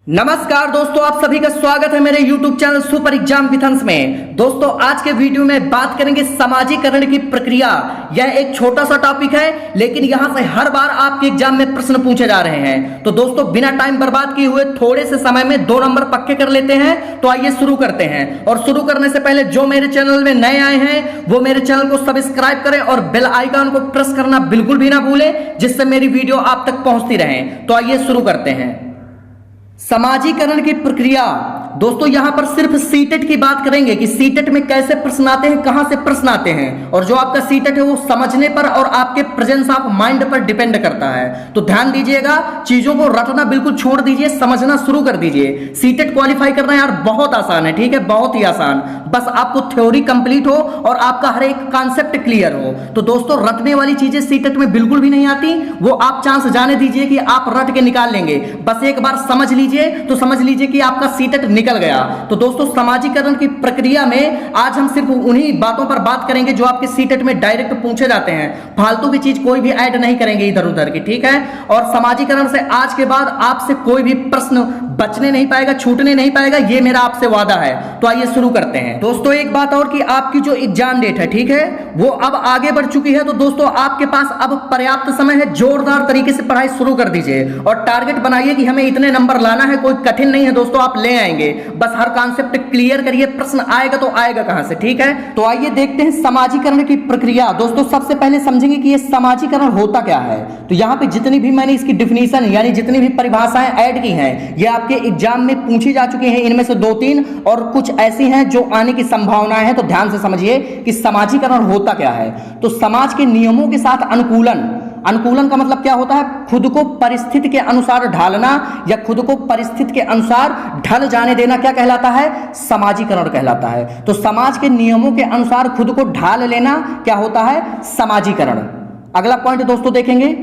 नमस्कार दोस्तों, आप सभी का स्वागत है मेरे YouTube channel super exam with अंश में। दोस्तों आज के वीडियो में बात करेंगे समाजीकरण की प्रक्रिया। यह एक छोटा सा टॉपिक है, लेकिन यहां से हर बार आपके एग्जाम में प्रश्न पूछे जा रहे हैं। तो दोस्तों बिना टाइम बर्बाद किए हुए थोड़े से समय में 2 नंबर पक्के कर लेते हैं। तो आइए शुरू करते हैं। और शुरू करने से पहले जो मेरे चैनल में नए आए हैं वो मेरे चैनल को सब्सक्राइब करें और बेल आइकन को प्रेस करना बिल्कुल भी ना भूलें, जिससे मेरी वीडियो आप तक पहुंचती रहे। तो आइए शुरू करते हैं। समाजीकरण की प्रक्रिया। दोस्तों यहां पर सिर्फ सीटेट की बात करेंगे कि सीटेट में कैसे प्रश्न आते हैं, कहां से प्रश्न आते हैं, और जो आपका सीटेट है वो समझने पर और आपके प्रेजेंस ऑफ माइंड पर डिपेंड करता है। तो ध्यान दीजिएगा, चीजों को रटना बिल्कुल छोड़ दीजिए, समझना शुरू कर दीजिए। सीटेट क्वालिफाई करना यार बहुत आसान है, ठीक है, बहुत ही आसान। बस आपको थ्योरी कंप्लीट हो और आपका हर एक कॉन्सेप्ट क्लियर हो। तो दोस्तों रटने वाली चीजें सीटेट में बिल्कुल भी नहीं आती, वो आप चांस जाने दीजिए कि आप रट के निकाल लेंगे। बस एक बार समझ लीजिए तो समझ लीजिए कि आपका सीटेट निकल गया। तो दोस्तों समाजीकरण की प्रक्रिया में आज हम सिर्फ उन्हीं बातों पर बात करेंगे जो आपके सीटेट में डायरेक्ट पूछे जाते हैं। फालतू की चीज कोई भी ऐड नहीं करेंगे इधर उधर की, ठीक है। और समाजीकरण से आज के बाद आपसे कोई भी प्रश्न बचने नहीं पाएगा, छूटने नहीं पाएगा, ये मेरा आपसे वादा है। तो आइए शुरू करते हैं। दोस्तों एक बात और कि आपकी जो एग्जाम डेट है, ठीक है, वो अब आगे बढ़ चुकी है। तो दोस्तों आपके पास अब पर्याप्त समय है, जोरदार तरीके से पढ़ाई शुरू कर दीजिए और टारगेट बनाइए कि हमें इतने नंबर लाना है। कोई कठिन नहीं है दोस्तों, आप ले आएंगे। बस हर कॉन्सेप्ट क्लियर करिए, प्रश्न आएगा तो आएगा कहां से, ठीक है। तो आइए देखते हैं समाजीकरण की प्रक्रिया। दोस्तों सबसे पहले समझेंगे कि ये समाजीकरण होता क्या है। तो यहां पे जितनी भी मैंने इसकी डिफिनीशन यानी जितनी भी परिभाषाएं ऐड की हैं, ये आपके एग्जाम में पूछी जा चुकी हैं। इनमें से 2-3 और कुछ ऐसी हैं जो आने की संभावनाएं हैं। तो ध्यान से समझिए कि समाजीकरण होता क्या है। तो समाज के नियमों के साथ अनुकूलन। अनुकूलन का मतलब क्या होता है? खुद को परिस्थिति के अनुसार ढालना या खुद को परिस्थिति के अनुसार ढल जाने देना क्या कहलाता है? समाजीकरण कहलाता है। तो समाज के नियमों के अनुसार खुद को ढाल लेना क्या होता है? समाजीकरण। अगला पॉइंट दोस्तों देखेंगे,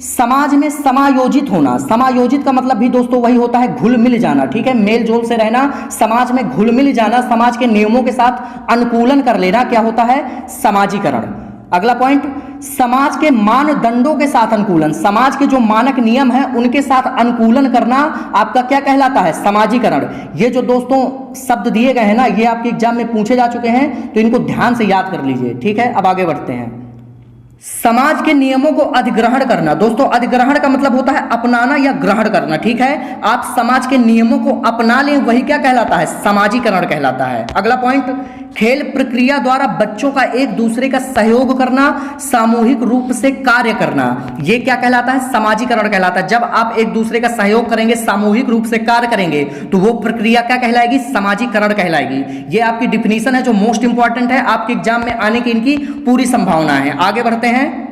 समाज में समायोजित होना। समायोजित का मतलब भी दोस्तों वही होता है घुल मिल जाना, ठीक है, मेल जोल से रहना, समाज में घुल मिल जाना, समाज के नियमों के साथ अनुकूलन कर लेना क्या होता है? समाजीकरण। अगला पॉइंट, समाज के मानदंडों के साथ अनुकूलन। समाज के जो मानक नियम हैं उनके साथ अनुकूलन करना आपका क्या कहलाता है? समाजीकरण। ये जो दोस्तों शब्द दिए गए हैं ना, ये आपके एग्जाम में पूछे जा चुके हैं, तो इनको ध्यान से याद कर लीजिए, ठीक है। अब आगे बढ़ते हैं। समाज के नियमों को अधिग्रहण करना। दोस्तों अधिग्रहण का मतलब होता है अपनाना या ग्रहण करना, ठीक है। आप समाज के नियमों को अपना लें, वही क्या कहलाता है? समाजीकरण कहलाता है। अगला पॉइंट, खेल प्रक्रिया द्वारा बच्चों का एक दूसरे का सहयोग करना, सामूहिक रूप से कार्य करना, यह क्या कहलाता है? समाजीकरण कहलाता है। जब आप एक दूसरे का सहयोग करेंगे, सामूहिक रूप से कार्य करेंगे, तो वो प्रक्रिया क्या कहलाएगी? समाजीकरण कहलाएगी। ये आपकी डिफिनीशन है जो मोस्ट इंपॉर्टेंट है, आपके एग्जाम में आने की इनकी पूरी संभावना है। आगे बढ़ते हैं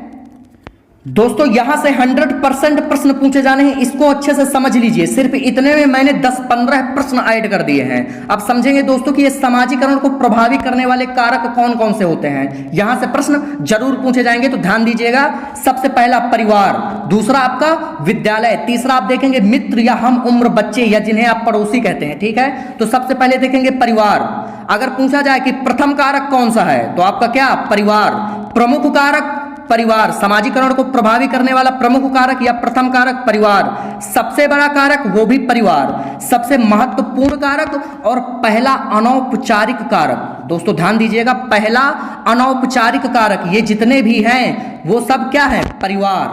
दोस्तों, यहां से 100% प्रश्न पूछे जाने हैं, इसको अच्छे से समझ लीजिए। सिर्फ इतने में मैंने 10-15 प्रश्न ऐड कर दिए हैं। अब समझेंगे दोस्तों कि ये समाजीकरण को प्रभावित करने वाले कारक कौन कौन से होते हैं। यहां से प्रश्न जरूर पूछे जाएंगे, तो ध्यान दीजिएगा। सबसे पहला परिवार, दूसरा आपका विद्यालय, तीसरा आप देखेंगे मित्र या हम उम्र बच्चे या जिन्हें आप पड़ोसी कहते हैं, ठीक है। तो सबसे पहले देखेंगे परिवार। अगर पूछा जाए कि प्रथम कारक कौन सा है, तो आपका क्या? परिवार। प्रमुख कारक परिवार, समाजीकरण को प्रभावित करने वाला प्रमुख कारक या प्रथम कारक परिवार। सबसे बड़ा कारक वो भी परिवार। सबसे महत्वपूर्ण कारक और पहला अनौपचारिक कारक। दोस्तों ध्यान दीजिएगा, पहला अनौपचारिक कारक, ये जितने भी हैं वो सब क्या है? परिवार।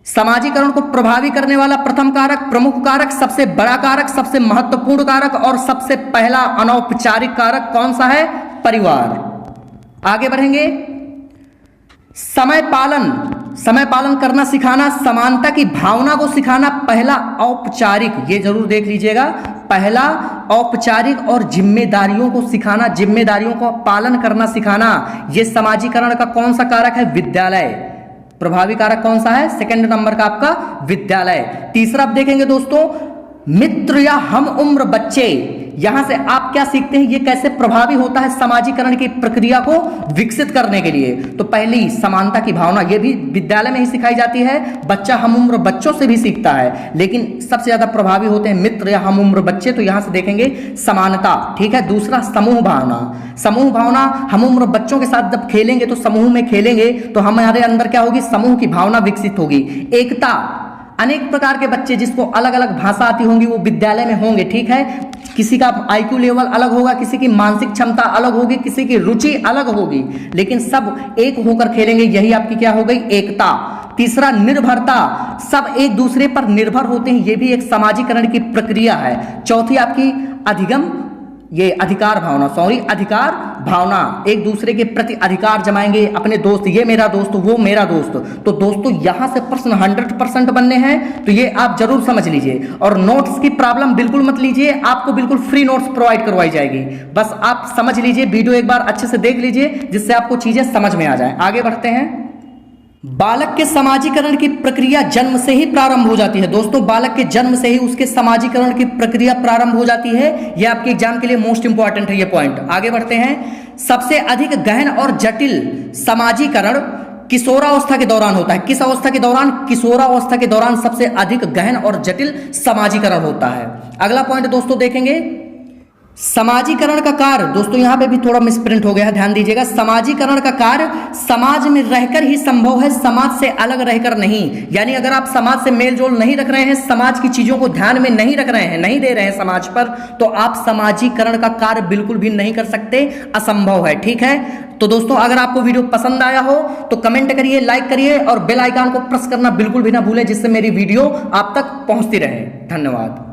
समाजीकरण को प्रभावित करने वाला प्रथम कारक, प्रमुख कारक, सबसे बड़ा कारक, सबसे महत्वपूर्ण कारक और सबसे पहला अनौपचारिक कारक कौन सा है? परिवार। आगे बढ़ेंगे, समय पालन। समय पालन करना सिखाना, समानता की भावना को सिखाना, पहला औपचारिक, ये जरूर देख लीजिएगा, पहला औपचारिक और जिम्मेदारियों को सिखाना, जिम्मेदारियों को पालन करना सिखाना, ये समाजीकरण का कौन सा कारक है? विद्यालय। प्रभावी कारक कौन सा है? सेकंड नंबर का आपका विद्यालय। तीसरा आप देखेंगे दोस्तों मित्र या हम उम्र बच्चे। यहां से आप क्या सीखते हैं, ये कैसे प्रभावी होता है समाजीकरण की प्रक्रिया को विकसित करने के लिए। तो पहली समानता की भावना, ये भी विद्यालय में ही सिखाई जाती है, बच्चा हम उम्र बच्चों से भी सीखता है, लेकिन सबसे ज्यादा प्रभावी होते हैं मित्र या हम उम्र बच्चे। तो यहां से देखेंगे समानता, ठीक है। दूसरा समूह भावना। समूह भावना, हम उम्र बच्चों के साथ जब खेलेंगे तो समूह में खेलेंगे तो हमारे अंदर क्या होगी? समूह की भावना विकसित होगी। एकता, अनेक प्रकार के बच्चे जिसको अलग अलग भाषा आती होंगी वो विद्यालय में होंगे, ठीक है। किसी का IQ लेवल अलग होगा, किसी की मानसिक क्षमता अलग होगी, किसी की रुचि अलग होगी, लेकिन सब एक होकर खेलेंगे। यही आपकी क्या हो गई? एकता। तीसरा, निर्भरता, सब एक दूसरे पर निर्भर होते हैं, ये भी एक सामाजिकरण की प्रक्रिया है। चौथी आपकी अधिगम, ये अधिकार भावना, एक दूसरे के प्रति अधिकार जमाएंगे, अपने दोस्त, ये मेरा दोस्त, वो मेरा दोस्त। तो दोस्तों यहां से प्रश्न 100% बनने हैं, तो ये आप जरूर समझ लीजिए। और नोट्स की प्रॉब्लम बिल्कुल मत लीजिए, आपको बिल्कुल फ्री नोट्स प्रोवाइड करवाई जाएगी। बस आप समझ लीजिए, वीडियो एक बार अच्छे से देख लीजिए, जिससे आपको चीजें समझ में आ जाए। आगे बढ़ते हैं। बालक के समाजीकरण की प्रक्रिया जन्म से ही प्रारंभ हो जाती है। दोस्तों बालक के जन्म से ही उसके समाजीकरण की प्रक्रिया प्रारंभ हो जाती है। यह आपके एग्जाम के लिए मोस्ट इंपॉर्टेंट है ये पॉइंट। आगे बढ़ते हैं। सबसे अधिक गहन और जटिल समाजीकरण किशोरावस्था के दौरान होता है। किस अवस्था के दौरान? किशोरावस्था के दौरान सबसे अधिक गहन और जटिल समाजीकरण होता है। अगला पॉइंट दोस्तों देखेंगे, समाजीकरण का कार्य। दोस्तों यहां पे भी थोड़ा मिसप्रिंट हो गया है, ध्यान दीजिएगा। समाजीकरण का कार्य समाज में रहकर ही संभव है, समाज से अलग रहकर नहीं। यानी अगर आप समाज से मेल जोल नहीं रख रहे हैं, समाज की चीजों को ध्यान में नहीं रख रहे हैं, नहीं दे रहे हैं समाज पर, तो आप समाजीकरण का कार्य बिल्कुल भी नहीं कर सकते, असंभव है, ठीक है। तो दोस्तों अगर आपको वीडियो पसंद आया हो तो कमेंट करिए, लाइक करिए और बेल आइकन को प्रेस करना बिल्कुल भी ना भूलें, जिससे मेरी वीडियो आप तक पहुंचती रहे। धन्यवाद।